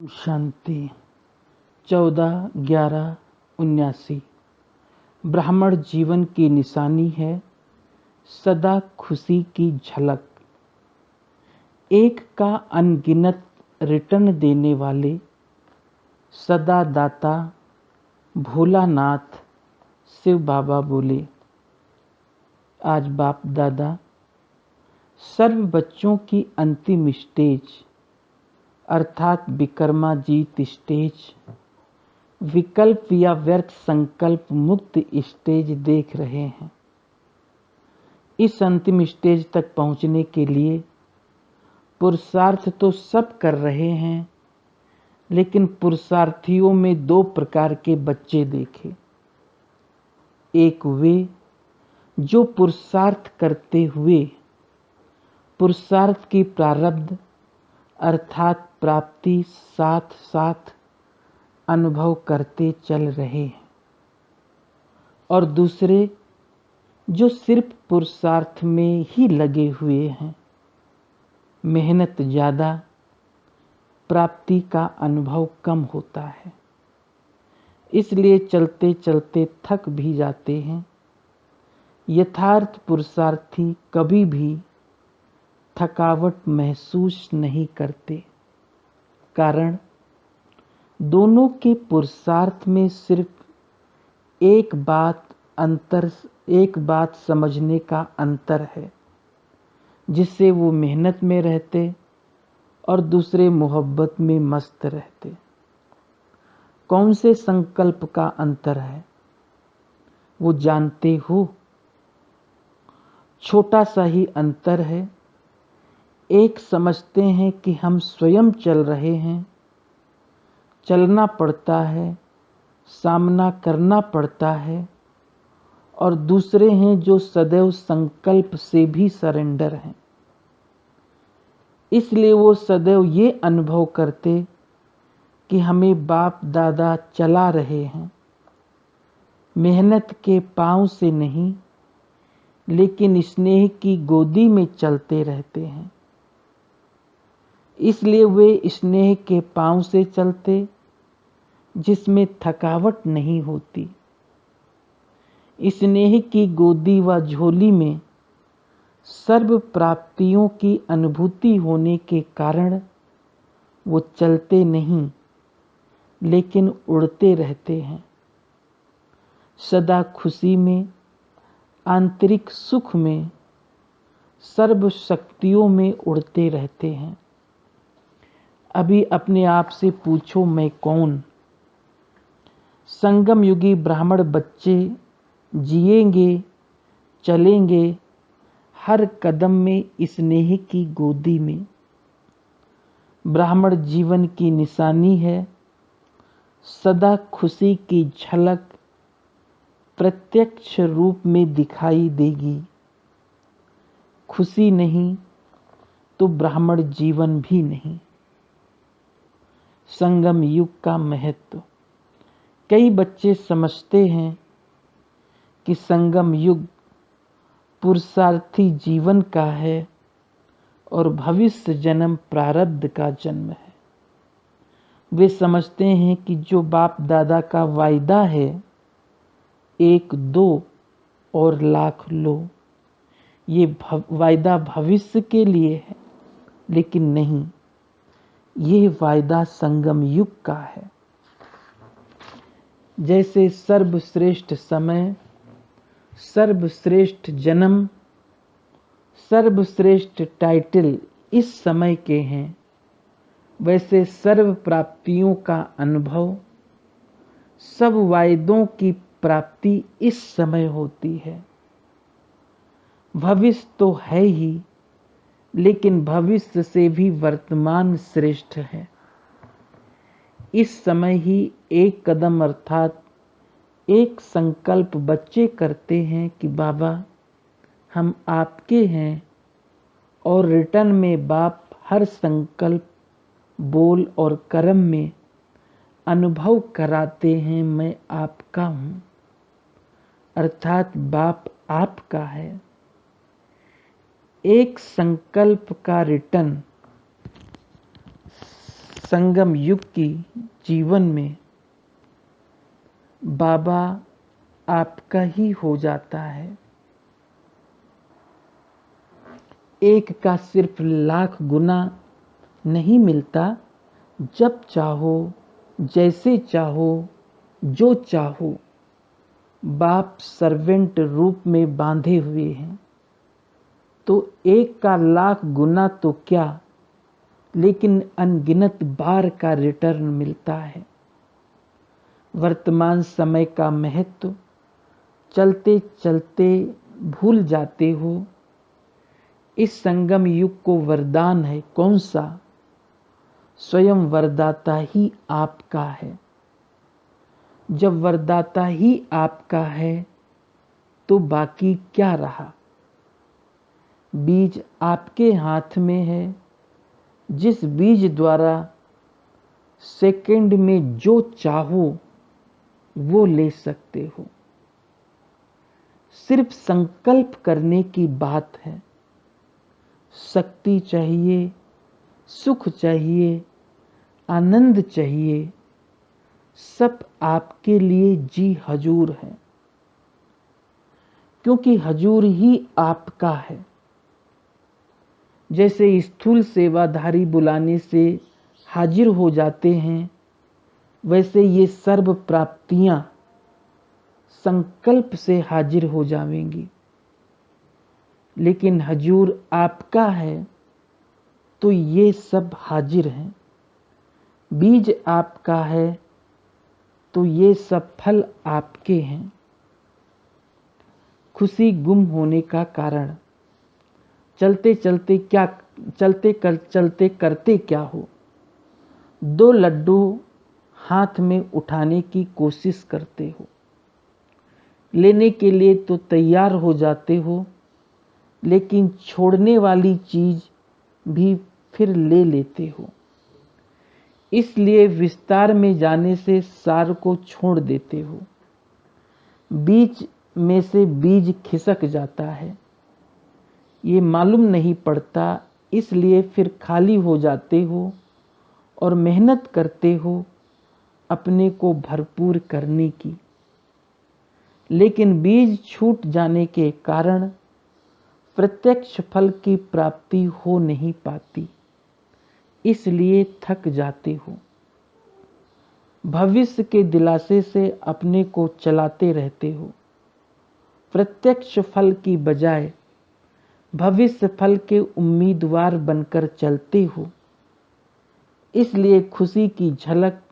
शांति 14/11/79। ब्राह्मण जीवन की निशानी है सदा खुशी की झलक। एक का अनगिनत रिटर्न देने वाले सदा दाता भोलानाथ शिव बाबा बोले। आज बाप दादा सर्व बच्चों की अंतिम स्टेज अर्थात विक्रमाजीत स्टेज, विकल्प या व्यर्थ संकल्प मुक्त स्टेज देख रहे हैं। इस अंतिम स्टेज तक पहुंचने के लिए पुरुषार्थ तो सब कर रहे हैं, लेकिन पुरुषार्थियों में दो प्रकार के बच्चे देखे। एक वे जो पुरुषार्थ करते हुए पुरुषार्थ की प्रारब्ध अर्थात प्राप्ति साथ साथ अनुभव करते चल रहे हैं, और दूसरे जो सिर्फ पुरुषार्थ में ही लगे हुए हैं। मेहनत ज़्यादा, प्राप्ति का अनुभव कम होता है, इसलिए चलते चलते थक भी जाते हैं। यथार्थ पुरुषार्थी कभी भी थकावट महसूस नहीं करते, कारण दोनों के पुरुषार्थ में सिर्फ एक बात समझने का अंतर है, जिससे वो मेहनत में रहते और दूसरे मोहब्बत में मस्त रहते। कौन से संकल्प का अंतर है वो जानते हो? छोटा सा ही अंतर है। एक समझते हैं कि हम स्वयं चल रहे हैं, चलना पड़ता है, सामना करना पड़ता है, और दूसरे हैं जो सदैव संकल्प से भी सरेंडर हैं। इसलिए वो सदैव ये अनुभव करते कि हमें बाप दादा चला रहे हैं, मेहनत के पांव से नहीं, लेकिन स्नेह की गोदी में चलते रहते हैं। इसलिए वे स्नेह के पांव से चलते, जिसमें थकावट नहीं होती। स्नेह की गोदी व झोली में सर्व प्राप्तियों की अनुभूति होने के कारण वो चलते नहीं, लेकिन उड़ते रहते हैं। सदा खुशी में, आंतरिक सुख में, सर्व शक्तियों में उड़ते रहते हैं। अभी अपने आप से पूछो, मैं कौन? संगम युगी ब्राह्मण बच्चे जिएंगे, चलेंगे हर कदम में स्नेह की गोदी में। ब्राह्मण जीवन की निशानी है सदा खुशी की झलक प्रत्यक्ष रूप में दिखाई देगी। खुशी नहीं तो ब्राह्मण जीवन भी नहीं। संगम युग का महत्व। कई बच्चे समझते हैं कि संगम युग पुरुषार्थी जीवन का है और भविष्य जन्म प्रारब्ध का जन्म है। वे समझते हैं कि जो बाप दादा का वायदा है, 1 2 और लाख लो, ये वायदा भविष्य के लिए है, लेकिन नहीं, ये वायदा संगम युग का है। जैसे सर्वश्रेष्ठ समय, सर्वश्रेष्ठ जन्म, सर्वश्रेष्ठ टाइटल इस समय के हैं, वैसे सर्व प्राप्तियों का अनुभव, सब वायदों की प्राप्ति इस समय होती है। भविष्य तो है ही, लेकिन भविष्य से भी वर्तमान श्रेष्ठ है। इस समय ही एक कदम अर्थात एक संकल्प बच्चे करते हैं कि बाबा हम आपके हैं, और रिटर्न में बाप हर संकल्प, बोल और कर्म में अनुभव कराते हैं मैं आपका हूँ, अर्थात बाप आपका है। एक संकल्प का रिटर्न संगम युग की जीवन में बाबा आपका ही हो जाता है। एक का सिर्फ लाख गुना नहीं मिलता। जब चाहो, जैसे चाहो, जो चाहो, बाप सर्वेंट रूप में बांधे हुए हैं। तो एक का लाख गुना तो क्या, लेकिन अनगिनत बार का रिटर्न मिलता है। वर्तमान समय का महत्व चलते चलते भूल जाते हो। इस संगम युग को वरदान है कौन सा? स्वयं वरदाता ही आपका है। जब वरदाता ही आपका है तो बाकी क्या रहा? बीज आपके हाथ में है, जिस बीज द्वारा सेकंड में जो चाहो वो ले सकते हो। सिर्फ संकल्प करने की बात है। शक्ति चाहिए, सुख चाहिए, आनंद चाहिए, सब आपके लिए जी हजूर है, क्योंकि हजूर ही आपका है। जैसे स्थूल सेवाधारी बुलाने से हाजिर हो जाते हैं, वैसे ये सर्व प्राप्तियां संकल्प से हाजिर हो जाएंगी। लेकिन हजूर आपका है तो ये सब हाजिर हैं। बीज आपका है तो ये सब फल आपके हैं। खुशी गुम होने का कारण, चलते करते क्या हो? दो लड्डू हाथ में उठाने की कोशिश करते हो, लेने के लिए तो तैयार हो जाते हो, लेकिन छोड़ने वाली चीज भी फिर ले लेते हो। इसलिए विस्तार में जाने से सार को छोड़ देते हो। बीच में से बीज खिसक जाता है, ये मालूम नहीं पड़ता, इसलिए फिर खाली हो जाते हो और मेहनत करते हो अपने को भरपूर करने की। लेकिन बीज छूट जाने के कारण प्रत्यक्ष फल की प्राप्ति हो नहीं पाती, इसलिए थक जाते हो। भविष्य के दिलासे से अपने को चलाते रहते हो। प्रत्यक्ष फल की बजाय भविष्य फल के उम्मीदवार बनकर चलते हो। इसलिए खुशी की झलक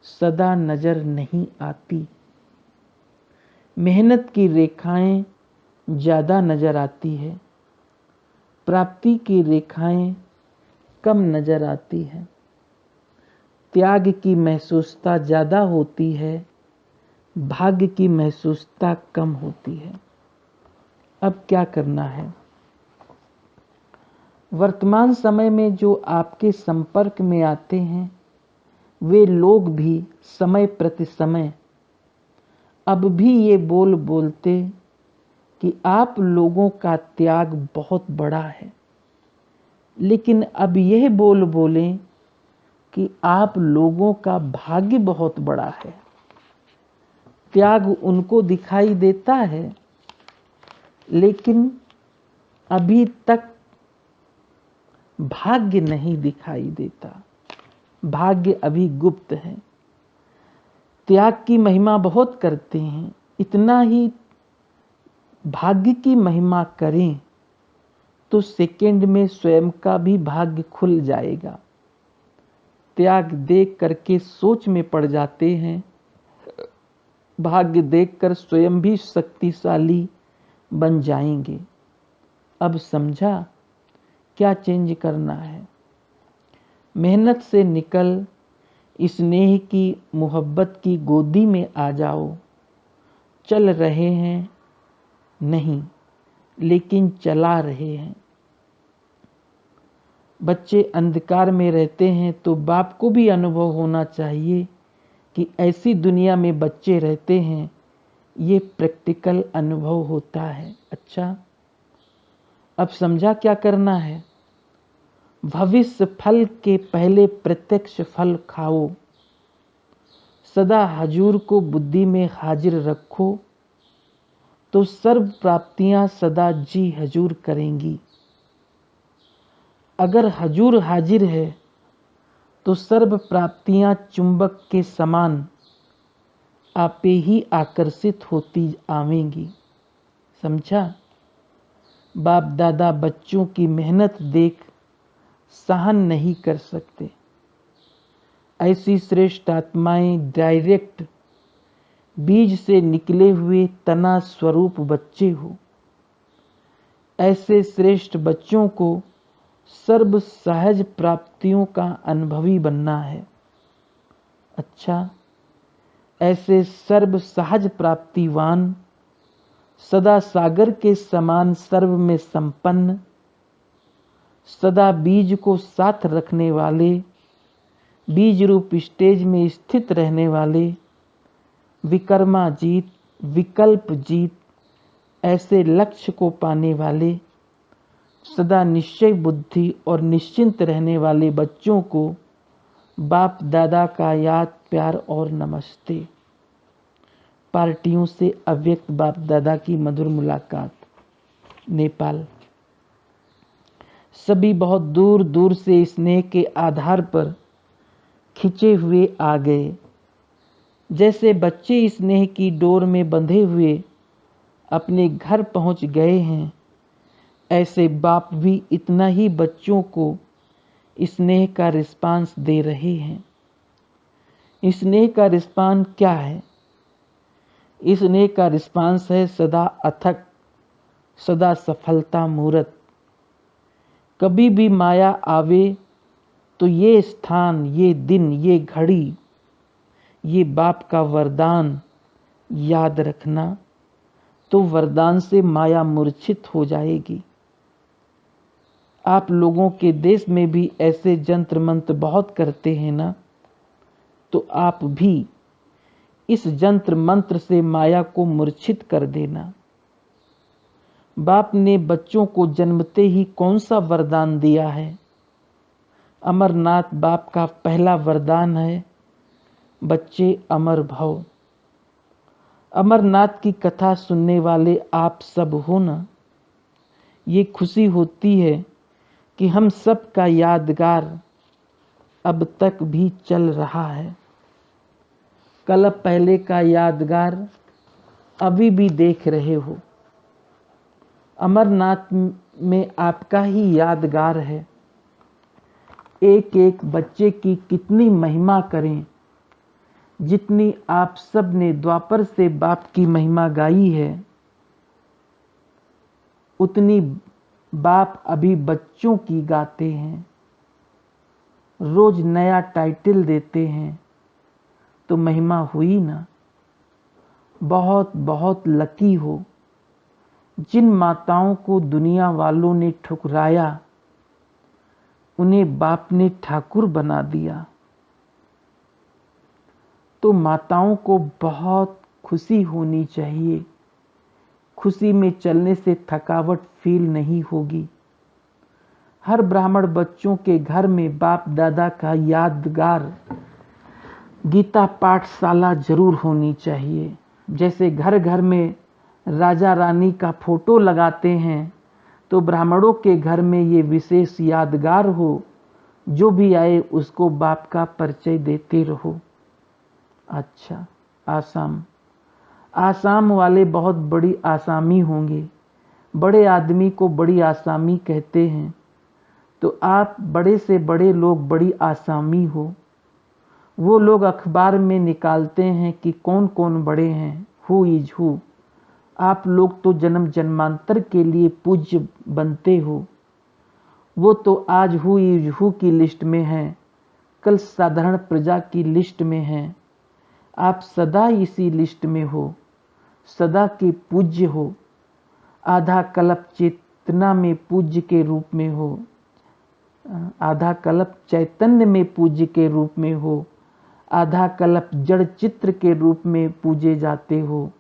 सदा नजर नहीं आती। मेहनत की रेखाएं ज्यादा नजर आती है, प्राप्ति की रेखाएं कम नजर आती है। त्याग की महसूसता ज्यादा होती है, भाग्य की महसूसता कम होती है। अब क्या करना है? वर्तमान समय में जो आपके संपर्क में आते हैं, वे लोग भी समय प्रति समय अब भी ये बोलते कि आप लोगों का त्याग बहुत बड़ा है, लेकिन अब यह बोलें कि आप लोगों का भाग्य बहुत बड़ा है। त्याग उनको दिखाई देता है, लेकिन अभी तक भाग्य नहीं दिखाई देता। भाग्य अभी गुप्त है। त्याग की महिमा बहुत करते हैं, इतना ही भाग्य की महिमा करें तो सेकंड में स्वयं का भी भाग्य खुल जाएगा। त्याग देख करके सोच में पड़ जाते हैं, भाग्य देखकर स्वयं भी शक्तिशाली बन जाएंगे। अब समझा क्या चेंज करना है? मेहनत से निकल स्नेह की मोहब्बत की गोदी में आ जाओ। चल रहे हैं नहीं, लेकिन चला रहे हैं। बच्चे अंधकार में रहते हैं तो बाप को भी अनुभव होना चाहिए कि ऐसी दुनिया में बच्चे रहते हैं, ये प्रैक्टिकल अनुभव होता है। अच्छा, अब समझा क्या करना है? भविष्य फल के पहले प्रत्यक्ष फल खाओ। सदा हजूर को बुद्धि में हाजिर रखो तो सर्व प्राप्तियां सदा जी हजूर करेंगी। अगर हजूर हाजिर है तो सर्व प्राप्तियां चुंबक के समान आपे ही आकर्षित होती आवेंगी। समझा? बाप दादा बच्चों की मेहनत देख सहन नहीं कर सकते। ऐसी श्रेष्ठ आत्माएं डायरेक्ट बीज से निकले हुए तना स्वरूप बच्चे हो। ऐसे श्रेष्ठ बच्चों को सर्व सहज प्राप्तियों का अनुभवी बनना है। अच्छा, ऐसे सर्व सहज प्राप्तिवान, सदा सागर के समान सर्व में संपन्न, सदा बीज को साथ रखने वाले, बीज रूप स्टेज में स्थित रहने वाले, विकर्माजीत, विकल्प जीत, ऐसे लक्ष्य को पाने वाले, सदा निश्चय बुद्धि और निश्चिंत रहने वाले बच्चों को बाप दादा का याद प्यार और नमस्ते। पार्टियों से अव्यक्त बाप दादा की मधुर मुलाकात। नेपाल। सभी बहुत दूर दूर से स्नेह के आधार पर खिंचे हुए आ गए। जैसे बच्चे स्नेह की डोर में बंधे हुए अपने घर पहुंच गए हैं, ऐसे बाप भी इतना ही बच्चों को स्नेह का रिस्पांस दे रहे हैं। स्नेह का रिस्पांस क्या है? स्नेह का रिस्पांस है सदा अथक, सदा सफलता मूर्त। कभी भी माया आवे तो ये स्थान, ये दिन, ये घड़ी, ये बाप का वरदान याद रखना, तो वरदान से माया मूर्छित हो जाएगी। आप लोगों के देश में भी ऐसे जंत्र मंत्र बहुत करते हैं ना, तो आप भी इस जंत्र मंत्र से माया को मूर्छित कर देना। बाप ने बच्चों को जन्मते ही कौन सा वरदान दिया है? अमरनाथ बाप का पहला वरदान है, बच्चे अमर भव। अमरनाथ की कथा सुनने वाले आप सब हो ना। ये खुशी होती है कि हम सब का यादगार अब तक भी चल रहा है। कल पहले का यादगार अभी भी देख रहे हो। अमरनाथ में आपका ही यादगार है। एक एक बच्चे की कितनी महिमा करें, जितनी आप सब ने द्वापर से बाप की महिमा गाई है, उतनी बाप अभी बच्चों की गाते हैं। रोज नया टाइटल देते हैं, तो महिमा हुई ना। बहुत बहुत लकी हो जिन माताओं को दुनिया वालों ने ठुकराया, उन्हें बाप ने ठाकुर बना दिया। तो माताओं को बहुत खुशी होनी चाहिए। खुशी में चलने से थकावट फील नहीं होगी। हर ब्राह्मण बच्चों के घर में बाप दादा का यादगार गीता पाठशाला जरूर होनी चाहिए। जैसे घर घर में राजा रानी का फोटो लगाते हैं, तो ब्राह्मणों के घर में ये विशेष यादगार हो। जो भी आए उसको बाप का परिचय देते रहो। अच्छा, आसाम। आसाम वाले बहुत बड़ी आसामी होंगे। बड़े आदमी को बड़ी आसामी कहते हैं, तो आप बड़े से बड़े लोग बड़ी आसामी हो। वो लोग अखबार में निकालते हैं कि कौन कौन बड़े हैं, हु इज हु। आप लोग तो जन्म जन्मांतर के लिए पूज्य बनते हो। वो तो आज हु इज हु की लिस्ट में हैं, कल साधारण प्रजा की लिस्ट में हैं। आप सदा इसी लिस्ट में हो, सदा के पूज्य हो। आधा कल्प चेतना में पूज्य के रूप में हो, आधा कल्प चैतन्य में पूज्य के रूप में हो, आधा कल्प जड़ चित्र के रूप में पूजे जाते हो।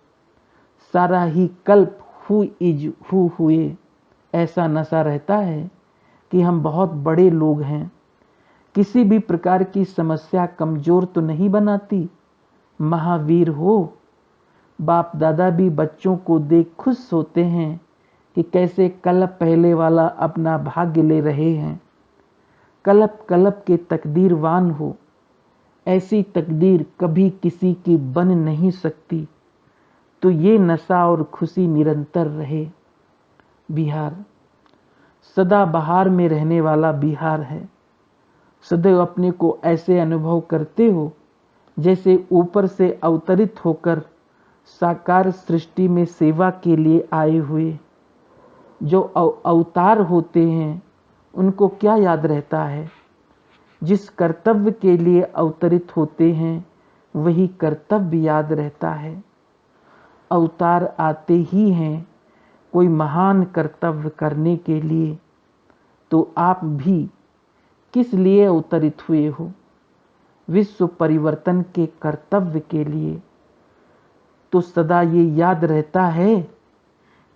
सारा ही कल्प हु इज हु हुए। ऐसा नशा रहता है कि हम बहुत बड़े लोग हैं। किसी भी प्रकार की समस्या कमजोर तो नहीं बनाती। महावीर हो। बाप दादा भी बच्चों को देख खुश होते हैं कि कैसे कल्प पहले वाला अपना भाग्य ले रहे हैं। कल्प कल्प के तकदीरवान हो। ऐसी तकदीर कभी किसी की बन नहीं सकती। तो ये नशा और खुशी निरंतर रहे। बिहार सदा बहार में रहने वाला बिहार है। सदैव अपने को ऐसे अनुभव करते हो जैसे ऊपर से अवतरित होकर साकार सृष्टि में सेवा के लिए आए हुए। जो अवतार होते हैं उनको क्या याद रहता है? जिस कर्तव्य के लिए अवतरित होते हैं वही कर्तव्य याद रहता है। अवतार आते ही हैं कोई महान कर्तव्य करने के लिए, तो आप भी किस लिए अवतरित हुए हो? विश्व परिवर्तन के कर्तव्य के लिए। तो सदा ये याद रहता है,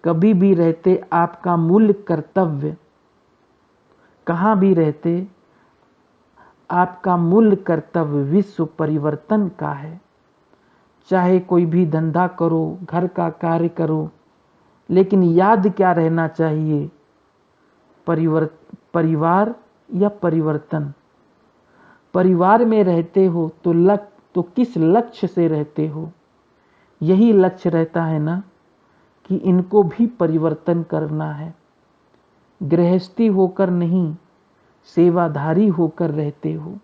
कभी भी रहते आपका मूल कर्तव्य, कहाँ भी रहते आपका मूल कर्तव्य विश्व परिवर्तन का है। चाहे कोई भी धंधा करो, घर का कार्य करो, लेकिन याद क्या रहना चाहिए? परिवार या परिवर्तन। परिवार में रहते हो तो किस लक्ष्य से रहते हो? यही लक्ष्य रहता है ना कि इनको भी परिवर्तन करना है। गृहस्थी होकर नहीं, सेवाधारी होकर रहते हो।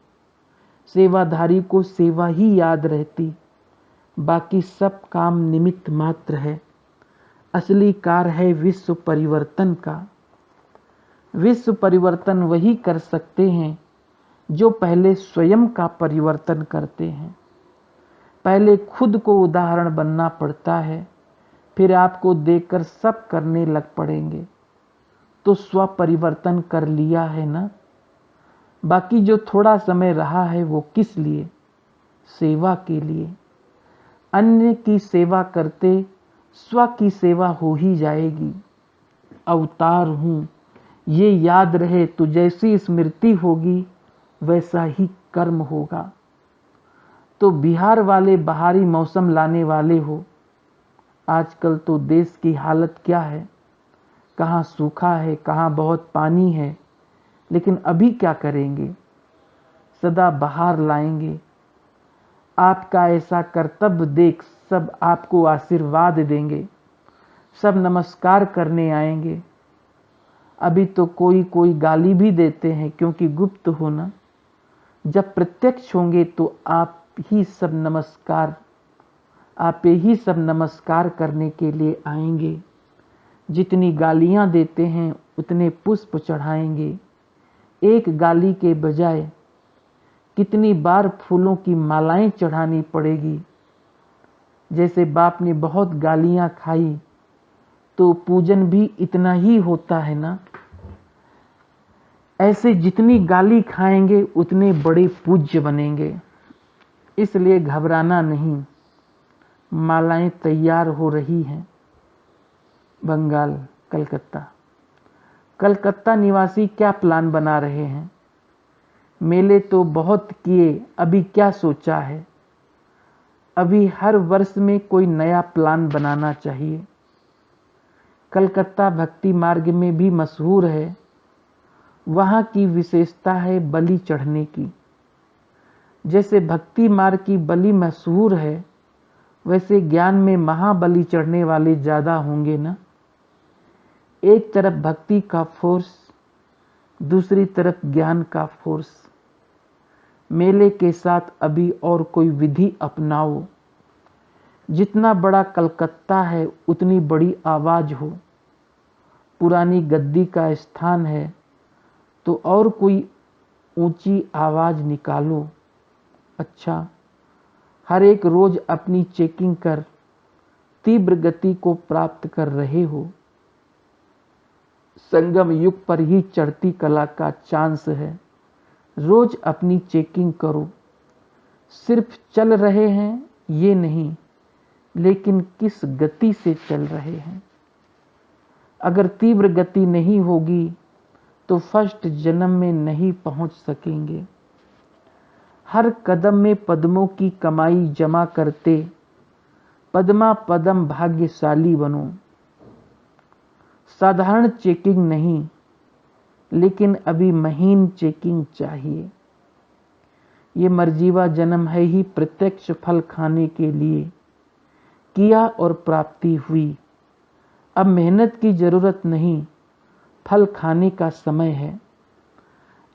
सेवाधारी को सेवा ही याद रहती, बाकी सब काम निमित्त मात्र है। असली कार्य है विश्व परिवर्तन का। विश्व परिवर्तन वही कर सकते हैं जो पहले स्वयं का परिवर्तन करते हैं। पहले खुद को उदाहरण बनना पड़ता है, फिर आपको देखकर सब करने लग पड़ेंगे। तो स्व परिवर्तन कर लिया है ना। बाकी जो थोड़ा समय रहा है वो किस लिए? सेवा के लिए। अन्य की सेवा करते स्व की सेवा हो ही जाएगी। अवतार हूँ ये याद रहे तो जैसी स्मृति होगी वैसा ही कर्म होगा। तो बिहार वाले बाहरी मौसम लाने वाले हो। आजकल तो देश की हालत क्या है? कहाँ सूखा है, कहाँ बहुत पानी है, लेकिन अभी क्या करेंगे? सदा बाहर लाएंगे। आपका ऐसा कर्तव्य देख सब आपको आशीर्वाद देंगे, सब नमस्कार करने आएंगे। अभी तो कोई कोई गाली भी देते हैं क्योंकि गुप्त हो ना। जब प्रत्यक्ष होंगे तो आप ही सब नमस्कार करने के लिए आएंगे। जितनी गालियां देते हैं उतने पुष्प चढ़ाएंगे। एक गाली के बजाय कितनी बार फूलों की मालाएं चढ़ानी पड़ेगी। जैसे बाप ने बहुत गालियां खाई तो पूजन भी इतना ही होता है ना। ऐसे जितनी गाली खाएंगे उतने बड़े पूज्य बनेंगे। इसलिए घबराना नहीं। मालाएं तैयार हो रही हैं। बंगाल, कलकत्ता निवासी क्या प्लान बना रहे हैं? मेले तो बहुत किए, अभी क्या सोचा है? अभी हर वर्ष में कोई नया प्लान बनाना चाहिए। कलकत्ता भक्ति मार्ग में भी मशहूर है। वहाँ की विशेषता है बलि चढ़ने की। जैसे भक्ति मार्ग की बलि मशहूर है, वैसे ज्ञान में महाबलि चढ़ने वाले ज़्यादा होंगे ना। एक तरफ भक्ति का फोर्स, दूसरी तरफ ज्ञान का फोर्स। मेले के साथ अभी और कोई विधि अपनाओ। जितना बड़ा कलकत्ता है उतनी बड़ी आवाज़ हो। पुरानी गद्दी का स्थान है तो और कोई ऊंची आवाज़ निकालो। अच्छा, हर एक रोज अपनी चेकिंग कर तीव्र गति को प्राप्त कर रहे हो। संगम युग पर ही चढ़ती कला का चांस है। रोज अपनी चेकिंग करो। सिर्फ चल रहे हैं ये नहीं, लेकिन किस गति से चल रहे हैं। अगर तीव्र गति नहीं होगी तो फर्स्ट जन्म में नहीं पहुंच सकेंगे। हर कदम में पद्मों की कमाई जमा करते पद्मा पदम भाग्यशाली बनो। साधारण चेकिंग नहीं, लेकिन अभी महीन चेकिंग चाहिए। ये मर्जीवा जन्म है ही प्रत्यक्ष फल खाने के लिए किया और प्राप्ति हुई। अब मेहनत की जरूरत नहीं, फल खाने का समय है।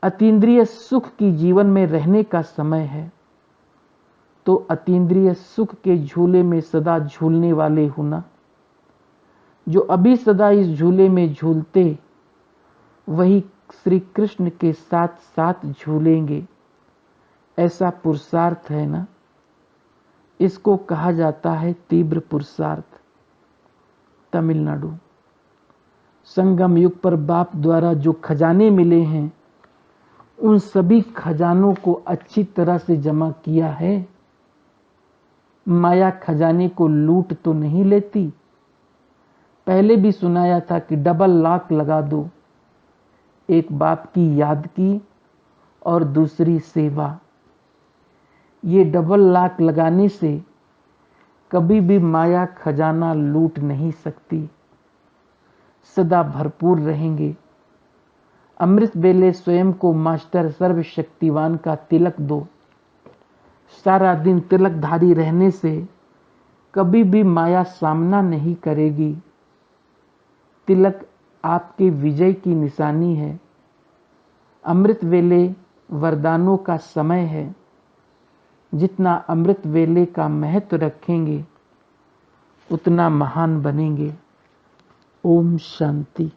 अतीन्द्रिय सुख की जीवन में रहने का समय है, तो अतीन्द्रिय सुख के झूले में सदा झूलने वाले होना। जो अभी सदा इस झूले में झूलते, वही श्री कृष्ण के साथ साथ झूलेंगे। ऐसा पुरुषार्थ है ना, इसको कहा जाता है तीव्र पुरुषार्थ। तमिलनाडु। संगम युग पर बाप द्वारा जो खजाने मिले हैं, उन सभी खजानों को अच्छी तरह से जमा किया है। माया खजाने को लूट तो नहीं लेती। पहले भी सुनाया था कि डबल लॉक लगा दो, एक बाप की याद की और दूसरी सेवा। ये डबल लॉक लगाने से कभी भी माया खजाना लूट नहीं सकती, सदा भरपूर रहेंगे। अमृत बेले स्वयं को मास्टर सर्वशक्तिवान का तिलक दो। सारा दिन तिलकधारी रहने से कभी भी माया सामना नहीं करेगी। तिलक आपके विजय की निशानी है। अमृत वेले वरदानों का समय है। जितना अमृत वेले का महत्व रखेंगे, उतना महान बनेंगे। ओम शांति।